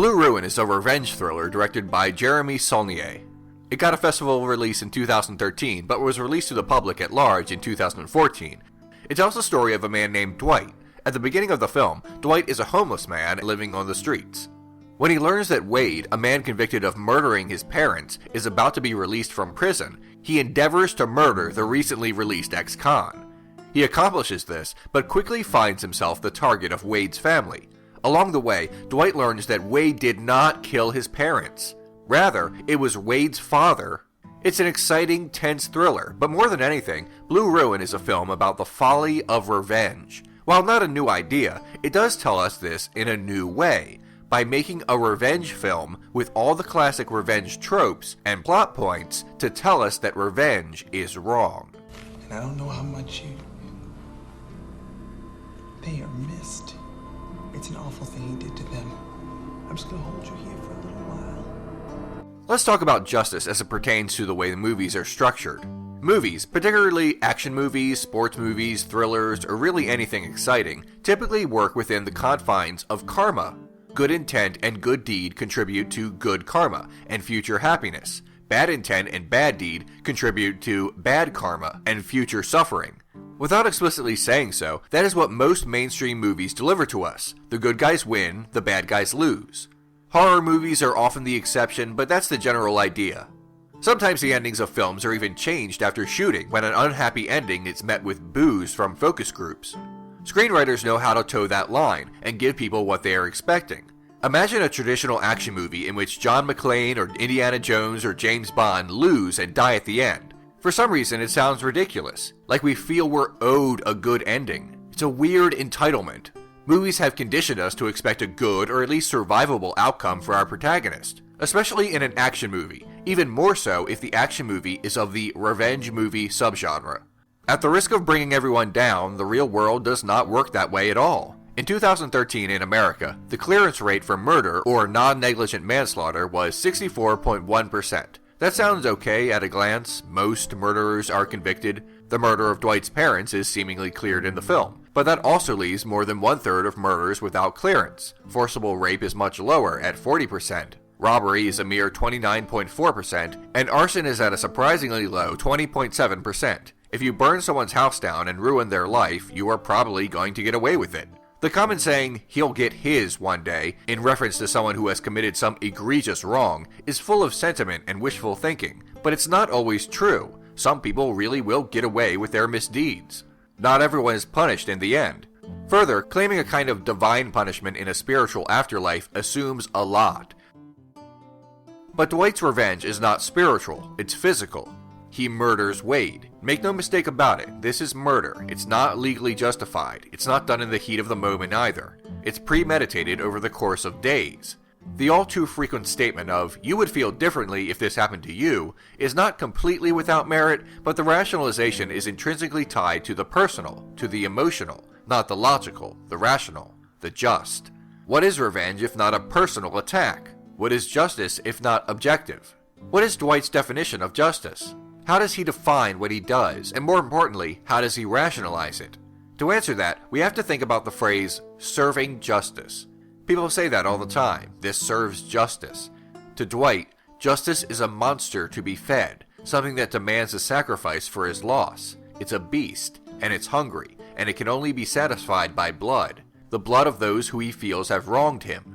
Blue Ruin is a revenge thriller directed by Jeremy Saulnier. It got a festival release in 2013, but was released to the public at large in 2014. It tells the story of a man named Dwight. At the beginning of the film, Dwight is a homeless man living on the streets. When he learns that Wade, a man convicted of murdering his parents, is about to be released from prison, he endeavors to murder the recently released ex-con. He accomplishes this, but quickly finds himself the target of Wade's family. Along the way, Dwight learns that Wade did not kill his parents. Rather, it was Wade's father. It's an exciting, tense thriller, but more than anything, Blue Ruin is a film about the folly of revenge. While not a new idea, it does tell us this in a new way, by making a revenge film with all the classic revenge tropes and plot points to tell us that revenge is wrong. And I don't know how much they are missed. It's an awful thing he did to them. I'm just gonna hold you here for a little while. Let's talk about justice as it pertains to the way the movies are structured. Movies, particularly action movies, sports movies, thrillers, or really anything exciting, typically work within the confines of karma. Good intent and good deed contribute to good karma and future happiness. Bad intent and bad deed contribute to bad karma and future suffering. Without explicitly saying so, that is what most mainstream movies deliver to us. The good guys win, the bad guys lose. Horror movies are often the exception, but that's the general idea. Sometimes the endings of films are even changed after shooting when an unhappy ending is met with boos from focus groups. Screenwriters know how to toe that line and give people what they are expecting. Imagine a traditional action movie in which John McClane or Indiana Jones or James Bond lose and die at the end. For some reason it sounds ridiculous, like we feel we're owed a good ending. It's a weird entitlement. Movies have conditioned us to expect a good or at least survivable outcome for our protagonist, especially in an action movie, even more so if the action movie is of the revenge movie subgenre. At the risk of bringing everyone down, the real world does not work that way at all. In 2013 in America, the clearance rate for murder or non-negligent manslaughter was 64.1%. That sounds okay at a glance. Most murderers are convicted. The murder of Dwight's parents is seemingly cleared in the film, but that also leaves more than one-third of murders without clearance. Forcible rape is much lower at 40%. Robbery is a mere 29.4%, and arson is at a surprisingly low 20.7%. If you burn someone's house down and ruin their life, you are probably going to get away with it. The common saying, "he'll get his one day," in reference to someone who has committed some egregious wrong, is full of sentiment and wishful thinking, but it's not always true. Some people really will get away with their misdeeds. Not everyone is punished in the end. Further, claiming a kind of divine punishment in a spiritual afterlife assumes a lot. But Dwight's revenge is not spiritual, it's physical. He murders Wade. Make no mistake about it, this is murder. It's not legally justified. It's not done in the heat of the moment either. It's premeditated over the course of days. The all too frequent statement of, "you would feel differently if this happened to you," is not completely without merit, but the rationalization is intrinsically tied to the personal, to the emotional, not the logical, the rational, the just. What is revenge if not a personal attack? What is justice if not objective? What is Dwight's definition of justice? How does he define what he does, and more importantly, how does he rationalize it? To answer that, we have to think about the phrase, serving justice. People say that all the time, this serves justice. To Dwight, justice is a monster to be fed, something that demands a sacrifice for his loss. It's a beast, and it's hungry, and it can only be satisfied by blood, the blood of those who he feels have wronged him.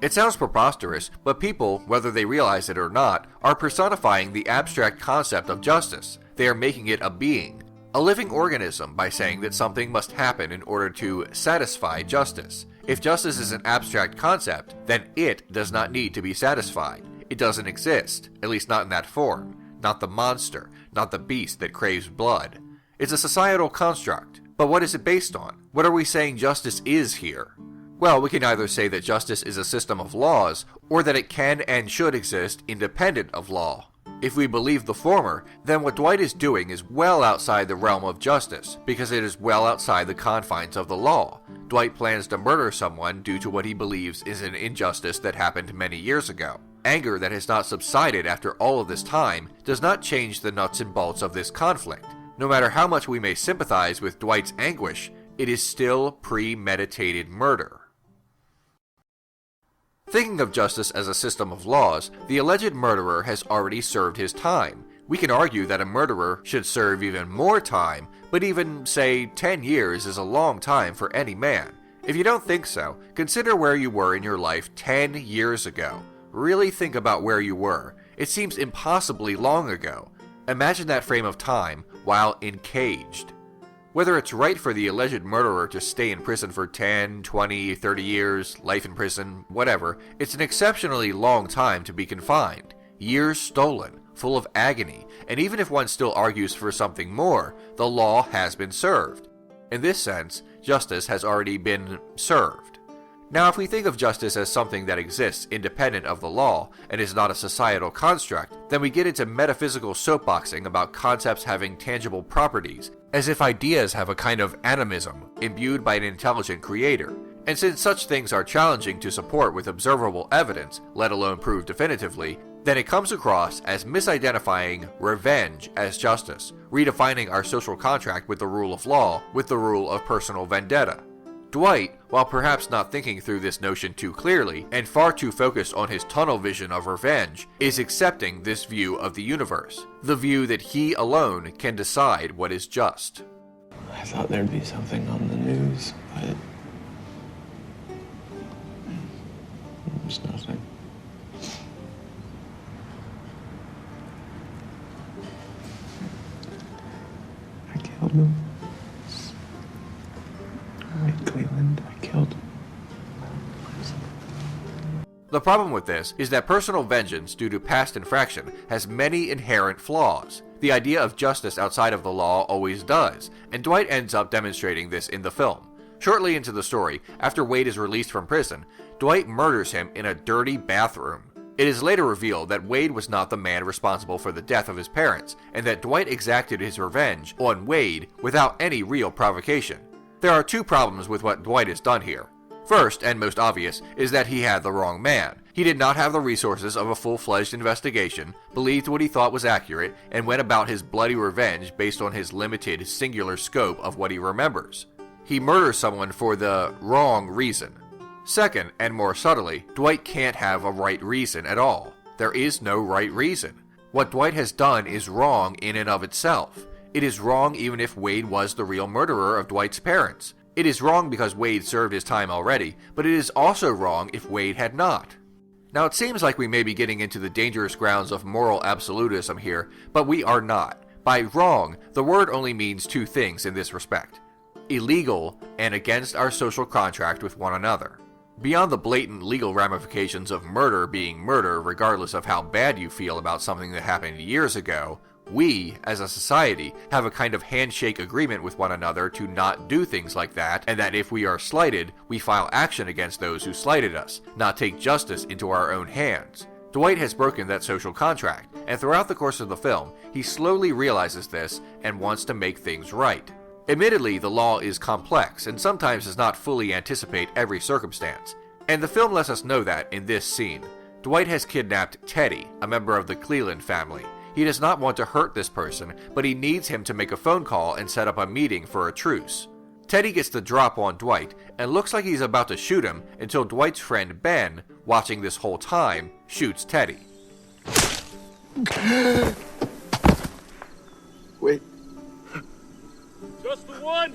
It sounds preposterous, but people, whether they realize it or not, are personifying the abstract concept of justice. They are making it a being, a living organism, by saying that something must happen in order to satisfy justice. If justice is an abstract concept, then it does not need to be satisfied. It doesn't exist, at least not in that form. Not the monster, not the beast that craves blood. It's a societal construct, but what is it based on? What are we saying justice is here? Well, we can either say that justice is a system of laws, or that it can and should exist independent of law. If we believe the former, then what Dwight is doing is well outside the realm of justice, because it is well outside the confines of the law. Dwight plans to murder someone due to what he believes is an injustice that happened many years ago. Anger that has not subsided after all of this time does not change the nuts and bolts of this conflict. No matter how much we may sympathize with Dwight's anguish, it is still premeditated murder. Thinking of justice as a system of laws, the alleged murderer has already served his time. We can argue that a murderer should serve even more time, but even, say, 10 years is a long time for any man. If you don't think so, consider where you were in your life 10 years ago. Really think about where you were. It seems impossibly long ago. Imagine that frame of time while encaged. Whether it's right for the alleged murderer to stay in prison for 10, 20, 30 years, life in prison, whatever, it's an exceptionally long time to be confined. Years stolen, full of agony, and even if one still argues for something more, the law has been served. In this sense, justice has already been served. Now, if we think of justice as something that exists independent of the law and is not a societal construct, then we get into metaphysical soapboxing about concepts having tangible properties, as if ideas have a kind of animism imbued by an intelligent creator. And since such things are challenging to support with observable evidence, let alone prove definitively, then it comes across as misidentifying revenge as justice, redefining our social contract with the rule of law with the rule of personal vendetta. Dwight, while perhaps not thinking through this notion too clearly, and far too focused on his tunnel vision of revenge, is accepting this view of the universe, the view that he alone can decide what is just. I thought there'd be something on the news, but there's nothing. I killed him. Cleveland, I killed him. The problem with this is that personal vengeance due to past infraction has many inherent flaws. The idea of justice outside of the law always does, and Dwight ends up demonstrating this in the film. Shortly into the story, after Wade is released from prison, Dwight murders him in a dirty bathroom. It is later revealed that Wade was not the man responsible for the death of his parents, and that Dwight exacted his revenge on Wade without any real provocation. There are two problems with what Dwight has done here. First, and most obvious, is that he had the wrong man. He did not have the resources of a full-fledged investigation, believed what he thought was accurate, and went about his bloody revenge based on his limited, singular scope of what he remembers. He murders someone for the wrong reason. Second, and more subtly, Dwight can't have a right reason at all. There is no right reason. What Dwight has done is wrong in and of itself. It is wrong even if Wade was the real murderer of Dwight's parents. It is wrong because Wade served his time already, but it is also wrong if Wade had not. Now it seems like we may be getting into the dangerous grounds of moral absolutism here, but we are not. By wrong, the word only means two things in this respect: illegal and against our social contract with one another. Beyond the blatant legal ramifications of murder being murder regardless of how bad you feel about something that happened years ago, we, as a society, have a kind of handshake agreement with one another to not do things like that, and that if we are slighted, we file action against those who slighted us, not take justice into our own hands. Dwight has broken that social contract, and throughout the course of the film, he slowly realizes this and wants to make things right. Admittedly, the law is complex and sometimes does not fully anticipate every circumstance, and the film lets us know that in this scene. Dwight has kidnapped Teddy, a member of the Cleveland family. He does not want to hurt this person, but he needs him to make a phone call and set up a meeting for a truce. Teddy gets the drop on Dwight and looks like he's about to shoot him until Dwight's friend Ben, watching this whole time, shoots Teddy. Wait. Just the one?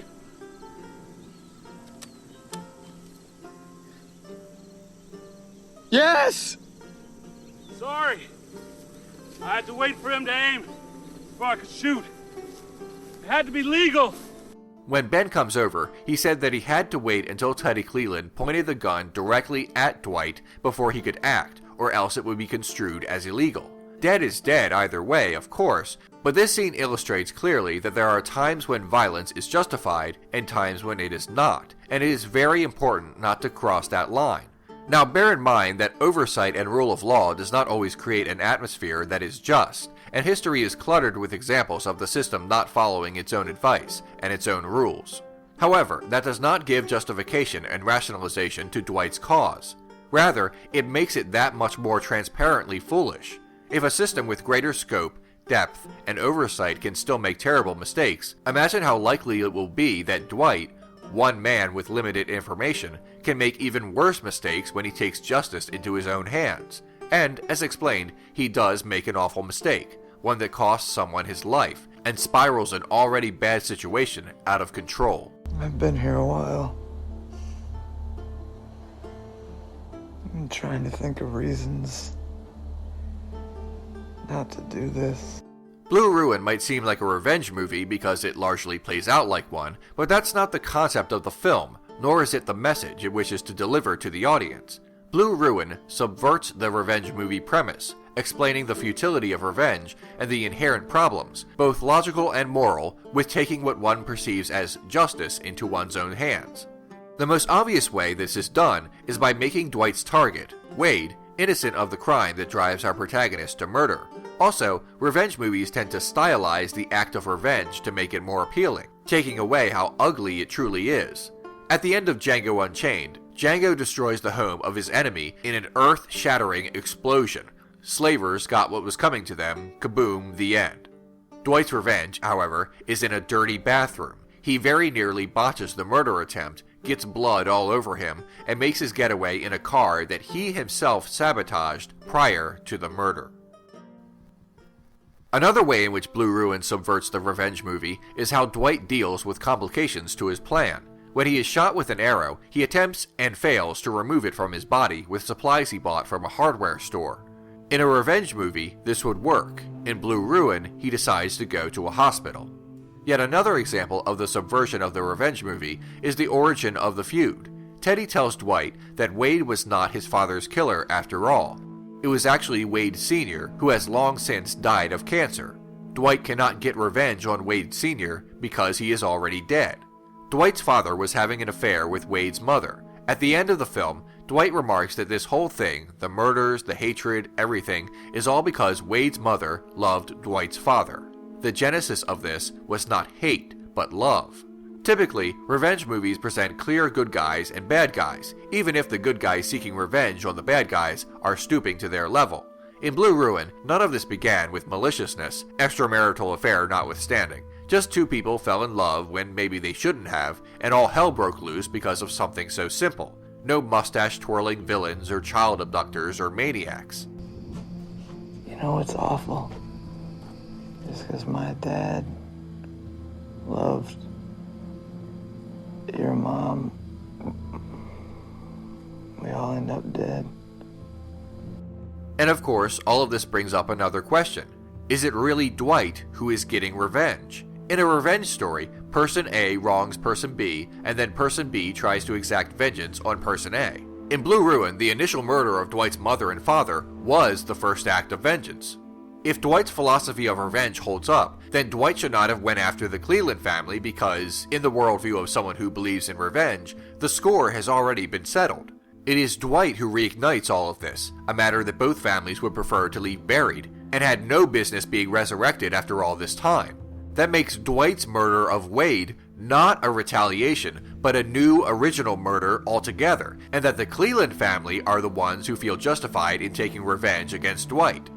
Yes! Sorry. I had to wait for him to aim before I could shoot. It had to be legal. When Ben comes over, he said that he had to wait until Teddy Cleveland pointed the gun directly at Dwight before he could act, or else it would be construed as illegal. Dead is dead either way, of course, but this scene illustrates clearly that there are times when violence is justified and times when it is not, and it is very important not to cross that line. Now bear in mind that oversight and rule of law does not always create an atmosphere that is just, and history is cluttered with examples of the system not following its own advice and its own rules. However, that does not give justification and rationalization to Dwight's cause. Rather, it makes it that much more transparently foolish. If a system with greater scope, depth, and oversight can still make terrible mistakes, imagine how likely it will be that Dwight, one man with limited information, can make even worse mistakes when he takes justice into his own hands. And, as explained, he does make an awful mistake, one that costs someone his life, and spirals an already bad situation out of control. I've been here a while. I'm trying to think of reasons not to do this. Blue Ruin might seem like a revenge movie because it largely plays out like one, but that's not the concept of the film, nor is it the message it wishes to deliver to the audience. Blue Ruin subverts the revenge movie premise, explaining the futility of revenge and the inherent problems, both logical and moral, with taking what one perceives as justice into one's own hands. The most obvious way this is done is by making Dwight's target, Wade, innocent of the crime that drives our protagonist to murder. Also, revenge movies tend to stylize the act of revenge to make it more appealing, taking away how ugly it truly is. At the end of Django Unchained, Django destroys the home of his enemy in an earth-shattering explosion. Slavers got what was coming to them, kaboom, the end. Dwight's revenge, however, is in a dirty bathroom. He very nearly botches the murder attempt, gets blood all over him, and makes his getaway in a car that he himself sabotaged prior to the murder. Another way in which Blue Ruin subverts the revenge movie is how Dwight deals with complications to his plan. When he is shot with an arrow, he attempts and fails to remove it from his body with supplies he bought from a hardware store. In a revenge movie, this would work. In Blue Ruin, he decides to go to a hospital. Yet another example of the subversion of the revenge movie is the origin of the feud. Teddy tells Dwight that Wade was not his father's killer after all. It was actually Wade Sr., who has long since died of cancer. Dwight cannot get revenge on Wade Sr. because he is already dead. Dwight's father was having an affair with Wade's mother. At the end of the film, Dwight remarks that this whole thing, the murders, the hatred, everything, is all because Wade's mother loved Dwight's father. The genesis of this was not hate, but love. Typically, revenge movies present clear good guys and bad guys, even if the good guys seeking revenge on the bad guys are stooping to their level. In Blue Ruin, none of this began with maliciousness, extramarital affair notwithstanding. Just two people fell in love when maybe they shouldn't have, and all hell broke loose because of something so simple. No mustache-twirling villains or child abductors or maniacs. You know what's awful? Just because my dad loved your mom, we all end up dead. And of course, all of this brings up another question. Is it really Dwight who is getting revenge? In a revenge story, Person A wrongs Person B, and then Person B tries to exact vengeance on Person A. In Blue Ruin, the initial murder of Dwight's mother and father was the first act of vengeance. If Dwight's philosophy of revenge holds up, then Dwight should not have went after the Cleland family because, in the worldview of someone who believes in revenge, the score has already been settled. It is Dwight who reignites all of this, a matter that both families would prefer to leave buried, and had no business being resurrected after all this time. That makes Dwight's murder of Wade not a retaliation, but a new original murder altogether, and that the Cleland family are the ones who feel justified in taking revenge against Dwight.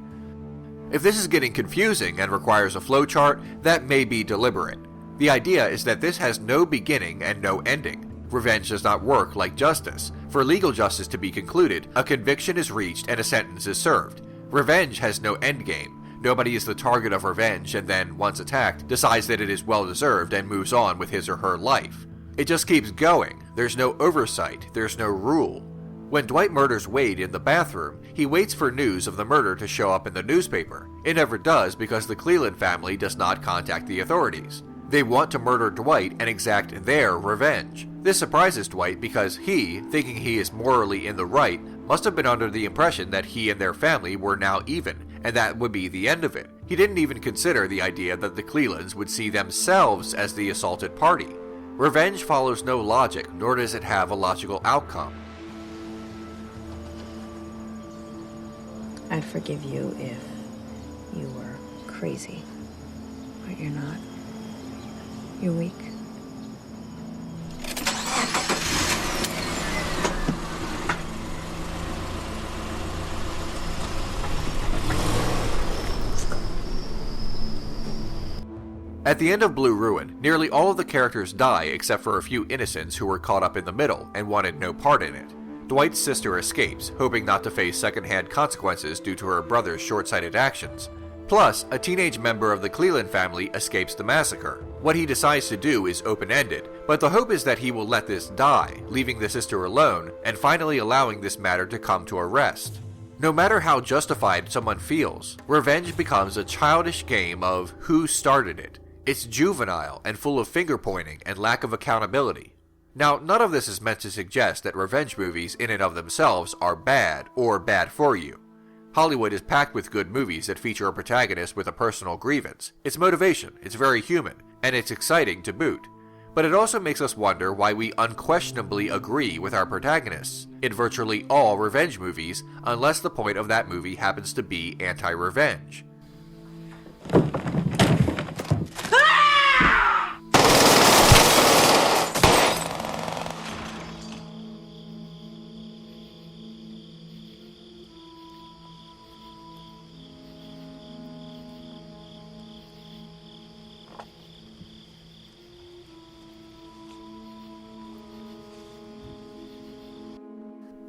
If this is getting confusing and requires a flowchart, that may be deliberate. The idea is that this has no beginning and no ending. Revenge does not work like justice. For legal justice to be concluded, a conviction is reached and a sentence is served. Revenge has no endgame. Nobody is the target of revenge and then, once attacked, decides that it is well-deserved and moves on with his or her life. It just keeps going. There's no oversight. There's no rule. When Dwight murders Wade in the bathroom, he waits for news of the murder to show up in the newspaper. It never does because the Cleland family does not contact the authorities. They want to murder Dwight and exact their revenge. This surprises Dwight because he, thinking he is morally in the right, must have been under the impression that he and their family were now even, and that would be the end of it. He didn't even consider the idea that the Clelands would see themselves as the assaulted party. Revenge follows no logic, nor does it have a logical outcome. I'd forgive you if you were crazy. But you're not. You're weak. At the end of Blue Ruin, nearly all of the characters die except for a few innocents who were caught up in the middle and wanted no part in it. Dwight's sister escapes, hoping not to face secondhand consequences due to her brother's short-sighted actions. Plus, a teenage member of the Cleland family escapes the massacre. What he decides to do is open-ended, but the hope is that he will let this die, leaving the sister alone, and finally allowing this matter to come to a rest. No matter how justified someone feels, revenge becomes a childish game of who started it. It's juvenile and full of finger-pointing and lack of accountability. Now, none of this is meant to suggest that revenge movies in and of themselves are bad or bad for you. Hollywood is packed with good movies that feature a protagonist with a personal grievance. It's motivation, it's very human, and it's exciting to boot. But it also makes us wonder why we unquestionably agree with our protagonists in virtually all revenge movies, unless the point of that movie happens to be anti-revenge.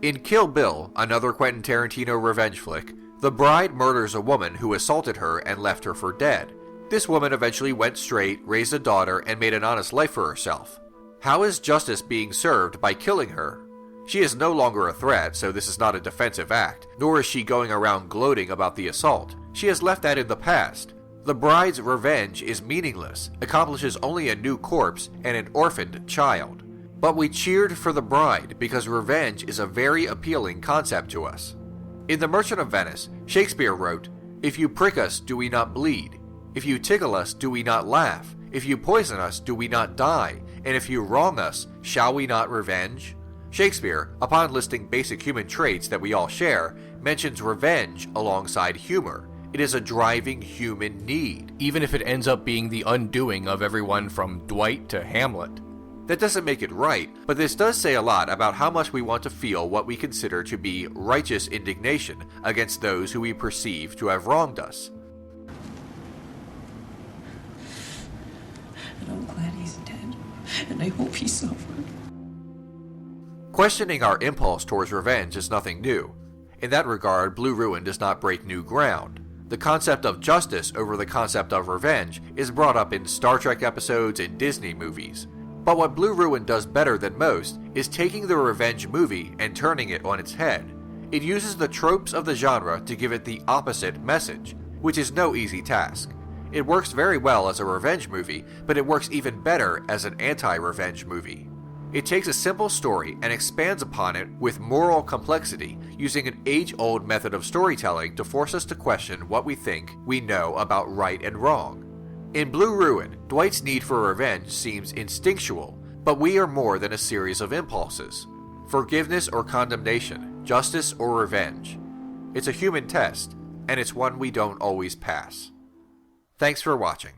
In Kill Bill, another Quentin Tarantino revenge flick, the bride murders a woman who assaulted her and left her for dead. This woman eventually went straight, raised a daughter, and made an honest life for herself. How is justice being served by killing her? She is no longer a threat, so this is not a defensive act, nor is she going around gloating about the assault. She has left that in the past. The bride's revenge is meaningless, accomplishes only a new corpse and an orphaned child. But we cheered for the bride because revenge is a very appealing concept to us. In The Merchant of Venice, Shakespeare wrote, "If you prick us, do we not bleed? If you tickle us, do we not laugh? If you poison us, do we not die? And if you wrong us, shall we not revenge?" Shakespeare, upon listing basic human traits that we all share, mentions revenge alongside humor. It is a driving human need, even if it ends up being the undoing of everyone from Dwight to Hamlet. That doesn't make it right, but this does say a lot about how much we want to feel what we consider to be righteous indignation against those who we perceive to have wronged us. And I'm glad he's dead, and I hope he suffered. Questioning our impulse towards revenge is nothing new. In that regard, Blue Ruin does not break new ground. The concept of justice over the concept of revenge is brought up in Star Trek episodes and Disney movies. But what Blue Ruin does better than most is taking the revenge movie and turning it on its head. It uses the tropes of the genre to give it the opposite message, which is no easy task. It works very well as a revenge movie, but it works even better as an anti-revenge movie. It takes a simple story and expands upon it with moral complexity, using an age-old method of storytelling to force us to question what we think we know about right and wrong. In Blue Ruin, Dwight's need for revenge seems instinctual, but we are more than a series of impulses. Forgiveness or condemnation, justice or revenge. It's a human test, and it's one we don't always pass. Thanks for watching.